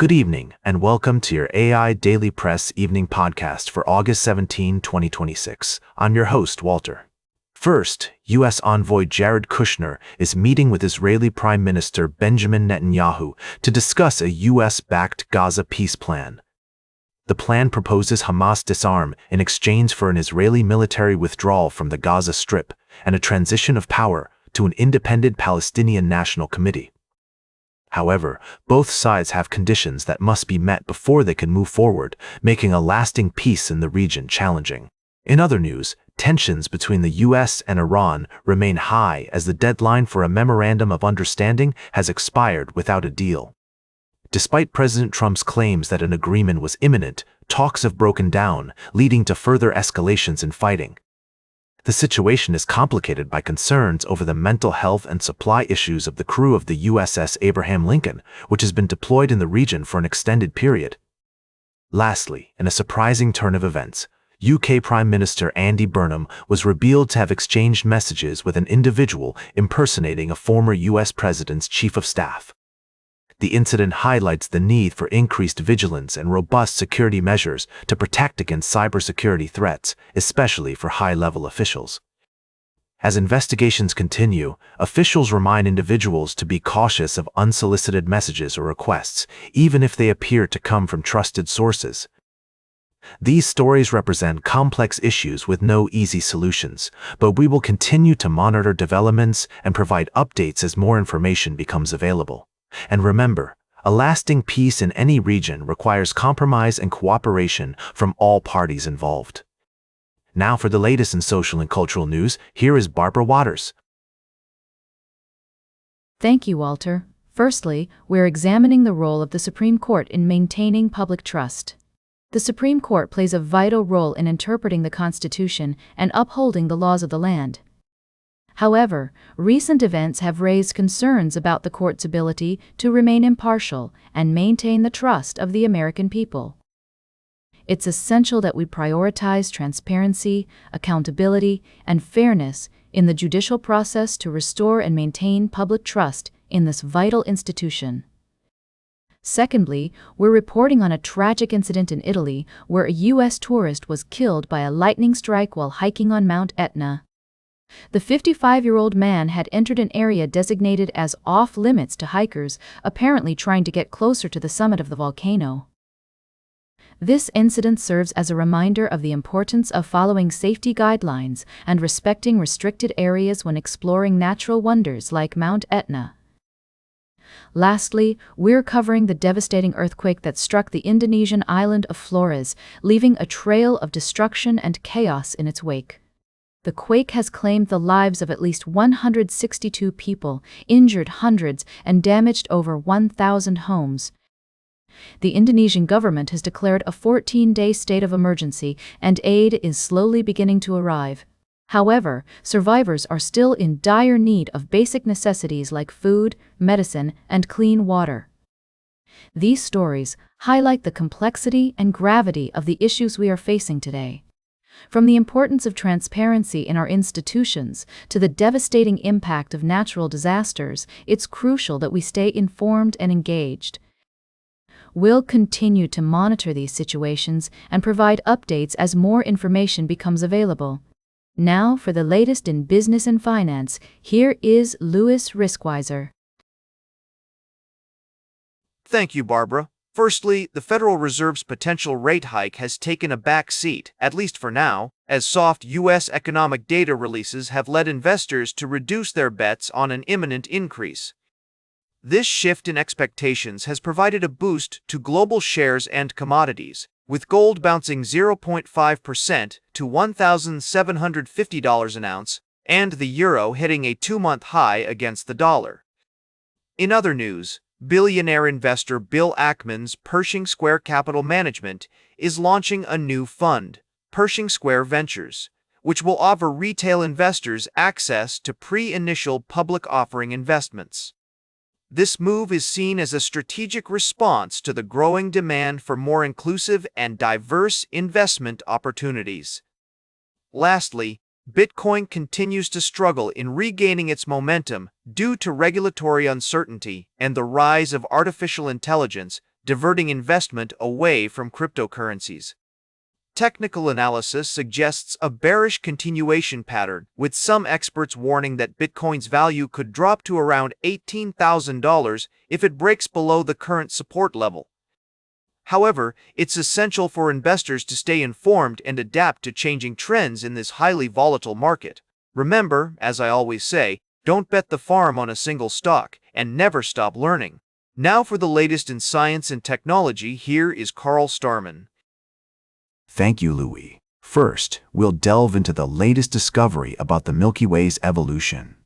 Good evening, and welcome to your AI Daily Press evening podcast for August 17, 2026. I'm your host, Walter. First, U.S. envoy Jared Kushner is meeting with Israeli Prime Minister Benjamin Netanyahu to discuss a U.S.-backed Gaza peace plan. The plan proposes Hamas disarm in exchange for an Israeli military withdrawal from the Gaza Strip and a transition of power to an independent Palestinian National Committee. However, both sides have conditions that must be met before they can move forward, making a lasting peace in the region challenging. In other news, tensions between the U.S. and Iran remain high as the deadline for a memorandum of understanding has expired without a deal. Despite President Trump's claims that an agreement was imminent, talks have broken down, leading to further escalations in fighting. The situation is complicated by concerns over the mental health and supply issues of the crew of the USS Abraham Lincoln, which has been deployed in the region for an extended period. Lastly, in a surprising turn of events, UK Prime Minister Andy Burnham was revealed to have exchanged messages with an individual impersonating a former US president's chief of staff. The incident highlights the need for increased vigilance and robust security measures to protect against cybersecurity threats, especially for high-level officials. As investigations continue, officials remind individuals to be cautious of unsolicited messages or requests, even if they appear to come from trusted sources. These stories represent complex issues with no easy solutions, but we will continue to monitor developments and provide updates as more information becomes available. And remember, a lasting peace in any region requires compromise and cooperation from all parties involved. Now for the latest in social and cultural news, here is Barbara Waters. Thank you, Walter. Firstly, we're examining the role of the Supreme Court in maintaining public trust. The Supreme Court plays a vital role in interpreting the Constitution and upholding the laws of the land. However, recent events have raised concerns about the court's ability to remain impartial and maintain the trust of the American people. It's essential that we prioritize transparency, accountability, and fairness in the judicial process to restore and maintain public trust in this vital institution. Secondly, we're reporting on a tragic incident in Italy where a U.S. tourist was killed by a lightning strike while hiking on Mount Etna. The 55-year-old man had entered an area designated as off-limits to hikers, apparently trying to get closer to the summit of the volcano. This incident serves as a reminder of the importance of following safety guidelines and respecting restricted areas when exploring natural wonders like Mount Etna. Lastly, we're covering the devastating earthquake that struck the Indonesian island of Flores, leaving a trail of destruction and chaos in its wake. The quake has claimed the lives of at least 162 people, injured hundreds, and damaged over 1,000 homes. The Indonesian government has declared a 14-day state of emergency, and aid is slowly beginning to arrive. However, survivors are still in dire need of basic necessities like food, medicine, and clean water. These stories highlight the complexity and gravity of the issues we are facing today. From the importance of transparency in our institutions to the devastating impact of natural disasters, it's crucial that we stay informed and engaged. We'll continue to monitor these situations and provide updates as more information becomes available. Now for the latest in business and finance, here is Louis Riskweiser. Thank you, Barbara. Firstly, the Federal Reserve's potential rate hike has taken a back seat, at least for now, as soft U.S. economic data releases have led investors to reduce their bets on an imminent increase. This shift in expectations has provided a boost to global shares and commodities, with gold bouncing 0.5% to $1,750 an ounce, and the euro hitting a two-month high against the dollar. In other news, billionaire investor Bill Ackman's Pershing Square Capital Management is launching a new fund, Pershing Square Ventures, which will offer retail investors access to pre-initial public offering investments. This move is seen as a strategic response to the growing demand for more inclusive and diverse investment opportunities. Lastly, Bitcoin continues to struggle in regaining its momentum due to regulatory uncertainty and the rise of artificial intelligence, diverting investment away from cryptocurrencies. Technical analysis suggests a bearish continuation pattern, with some experts warning that Bitcoin's value could drop to around $18,000 if it breaks below the current support level. However, it's essential for investors to stay informed and adapt to changing trends in this highly volatile market. Remember, as I always say, don't bet the farm on a single stock, and never stop learning. Now for the latest in science and technology, here is Carl Starman. Thank you, Louis. First, we'll delve into the latest discovery about the Milky Way's evolution.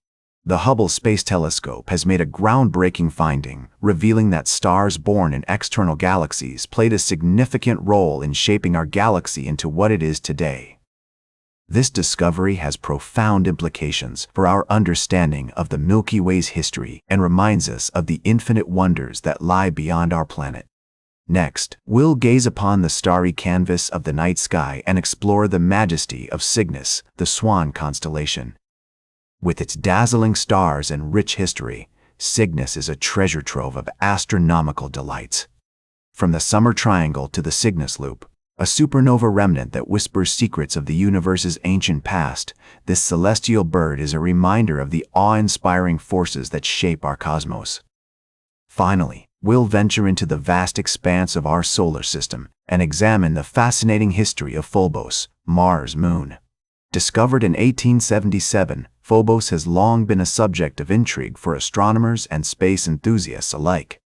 The Hubble Space Telescope has made a groundbreaking finding, revealing that stars born in external galaxies played a significant role in shaping our galaxy into what it is today. This discovery has profound implications for our understanding of the Milky Way's history and reminds us of the infinite wonders that lie beyond our planet. Next, we'll gaze upon the starry canvas of the night sky and explore the majesty of Cygnus, the Swan constellation. With its dazzling stars and rich history, Cygnus is a treasure trove of astronomical delights. From the Summer Triangle to the Cygnus Loop, a supernova remnant that whispers secrets of the universe's ancient past, this celestial bird is a reminder of the awe-inspiring forces that shape our cosmos. Finally, we'll venture into the vast expanse of our solar system and examine the fascinating history of Phobos, Mars' moon. Discovered in 1877, Phobos has long been a subject of intrigue for astronomers and space enthusiasts alike.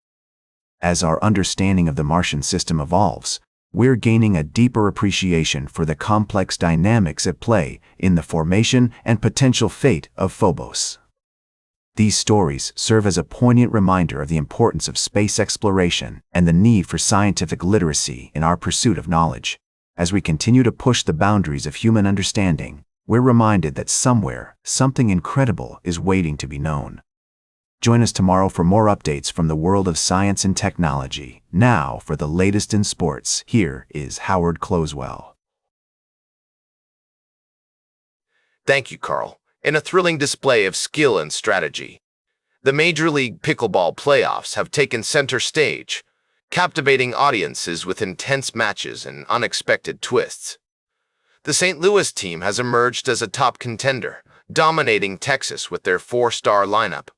As our understanding of the Martian system evolves, we're gaining a deeper appreciation for the complex dynamics at play in the formation and potential fate of Phobos. These stories serve as a poignant reminder of the importance of space exploration and the need for scientific literacy in our pursuit of knowledge. As we continue to push the boundaries of human understanding, we're reminded that somewhere, something incredible is waiting to be known. Join us tomorrow for more updates from the world of science and technology. Now, for the latest in sports, here is Howard Closewell. Thank you, Carl. In a thrilling display of skill and strategy, the Major League Pickleball playoffs have taken center stage, captivating audiences with intense matches and unexpected twists. The St. Louis team has emerged as a top contender, dominating Texas with their four-star lineup.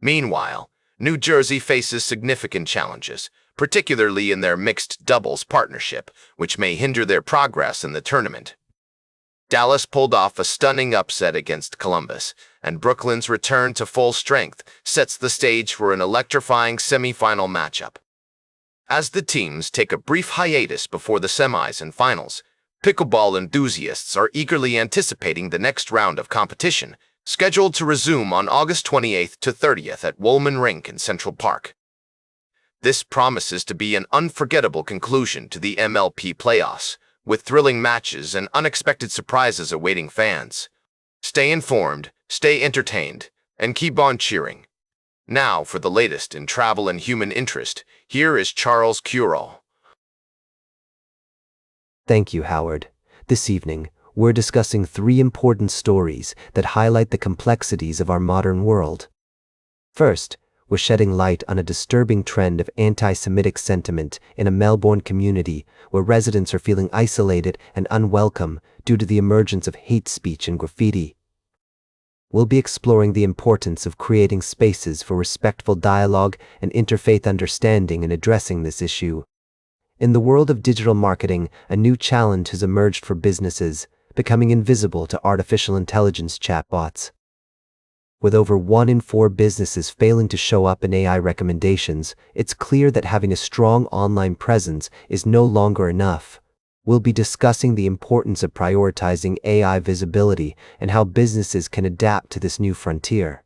Meanwhile, New Jersey faces significant challenges, particularly in their mixed doubles partnership, which may hinder their progress in the tournament. Dallas pulled off a stunning upset against Columbus, and Brooklyn's return to full strength sets the stage for an electrifying semifinal matchup. As the teams take a brief hiatus before the semis and finals, pickleball enthusiasts are eagerly anticipating the next round of competition, scheduled to resume on August 28th to 30th at Woolman Rink in Central Park. This promises to be an unforgettable conclusion to the MLP playoffs, with thrilling matches and unexpected surprises awaiting fans. Stay informed, stay entertained, and keep on cheering. Now for the latest in travel and human interest, here is Charles Curall. Thank you, Howard. This evening, we're discussing 3 important stories that highlight the complexities of our modern world. First, we're shedding light on a disturbing trend of anti-Semitic sentiment in a Melbourne community where residents are feeling isolated and unwelcome due to the emergence of hate speech and graffiti. We'll be exploring the importance of creating spaces for respectful dialogue and interfaith understanding in addressing this issue. In the world of digital marketing, a new challenge has emerged for businesses, becoming invisible to artificial intelligence chatbots. With over 1 in 4 businesses failing to show up in AI recommendations, it's clear that having a strong online presence is no longer enough. We'll be discussing the importance of prioritizing AI visibility and how businesses can adapt to this new frontier.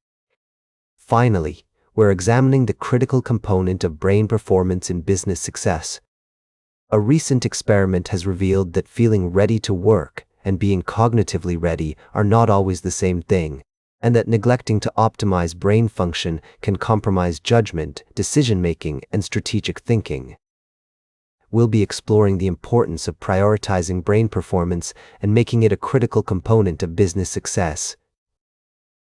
Finally, we're examining the critical component of brain performance in business success. A recent experiment has revealed that feeling ready to work and being cognitively ready are not always the same thing, and that neglecting to optimize brain function can compromise judgment, decision-making, and strategic thinking. We'll be exploring the importance of prioritizing brain performance and making it a critical component of business success.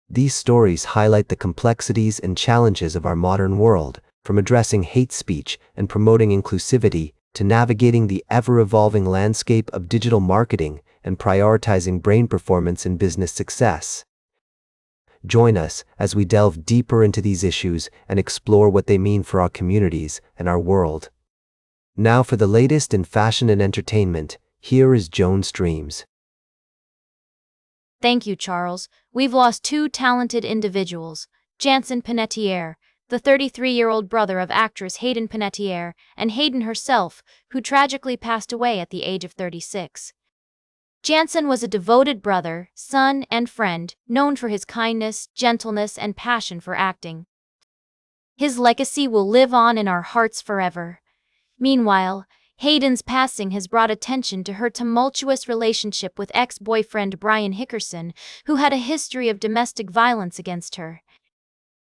These stories highlight the complexities and challenges of our modern world, from addressing hate speech and promoting inclusivity to navigating the ever-evolving landscape of digital marketing and prioritizing brain performance in business success. Join us as we delve deeper into these issues and explore what they mean for our communities and our world. Now for the latest in fashion and entertainment, here is Joan Streams. Thank you, Charles. We've lost two talented individuals, Jansen Panettiere, the 33-year-old brother of actress Hayden Panettiere, and Hayden herself, who tragically passed away at the age of 36. Jansen was a devoted brother, son, and friend, known for his kindness, gentleness, and passion for acting. His legacy will live on in our hearts forever. Meanwhile, Hayden's passing has brought attention to her tumultuous relationship with ex-boyfriend Brian Hickerson, who had a history of domestic violence against her.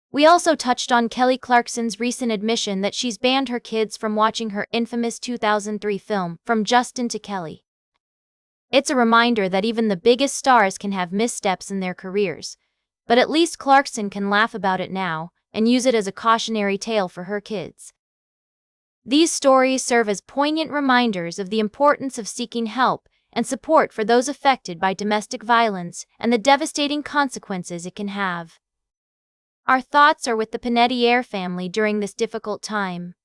We also touched on Kelly Clarkson's recent admission that she's banned her kids from watching her infamous 2003 film, From Justin to Kelly. It's a reminder that even the biggest stars can have missteps in their careers, but at least Clarkson can laugh about it now and use it as a cautionary tale for her kids. These stories serve as poignant reminders of the importance of seeking help and support for those affected by domestic violence and the devastating consequences it can have. Our thoughts are with the Panettiere family during this difficult time.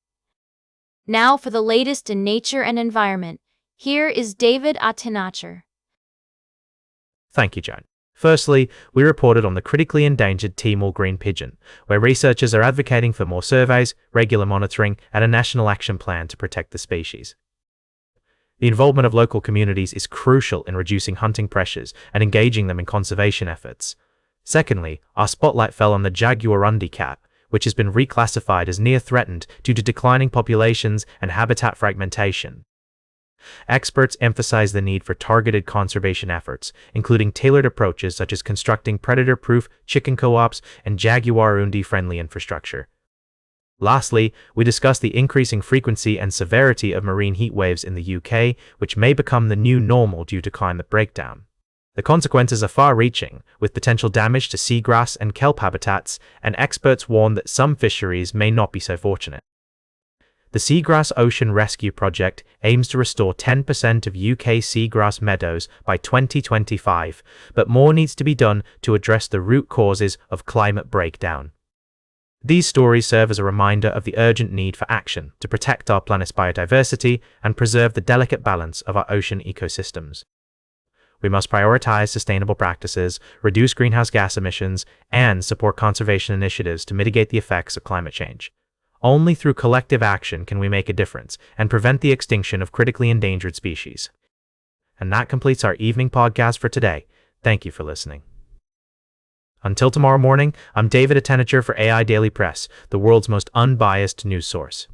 Now for the latest in nature and environment, here is David Attenacher. Thank you, Joan. Firstly, we reported on the critically endangered Timor green pigeon, where researchers are advocating for more surveys, regular monitoring, and a national action plan to protect the species. The involvement of local communities is crucial in reducing hunting pressures and engaging them in conservation efforts. Secondly, our spotlight fell on the jaguarundi cat, which has been reclassified as near-threatened due to declining populations and habitat fragmentation. Experts emphasize the need for targeted conservation efforts, including tailored approaches such as constructing predator-proof chicken co-ops and jaguarundi-friendly infrastructure. Lastly, we discussed the increasing frequency and severity of marine heat waves in the UK, which may become the new normal due to climate breakdown. The consequences are far-reaching, with potential damage to seagrass and kelp habitats, and experts warn that some fisheries may not be so fortunate. The Seagrass Ocean Rescue Project aims to restore 10% of UK seagrass meadows by 2025, but more needs to be done to address the root causes of climate breakdown. These stories serve as a reminder of the urgent need for action to protect our planet's biodiversity and preserve the delicate balance of our ocean ecosystems. We must prioritize sustainable practices, reduce greenhouse gas emissions, and support conservation initiatives to mitigate the effects of climate change. Only through collective action can we make a difference and prevent the extinction of critically endangered species. And that completes our evening podcast for today. Thank you for listening. Until tomorrow morning, I'm David Attenacher for AI Daily Press, the world's most unbiased news source.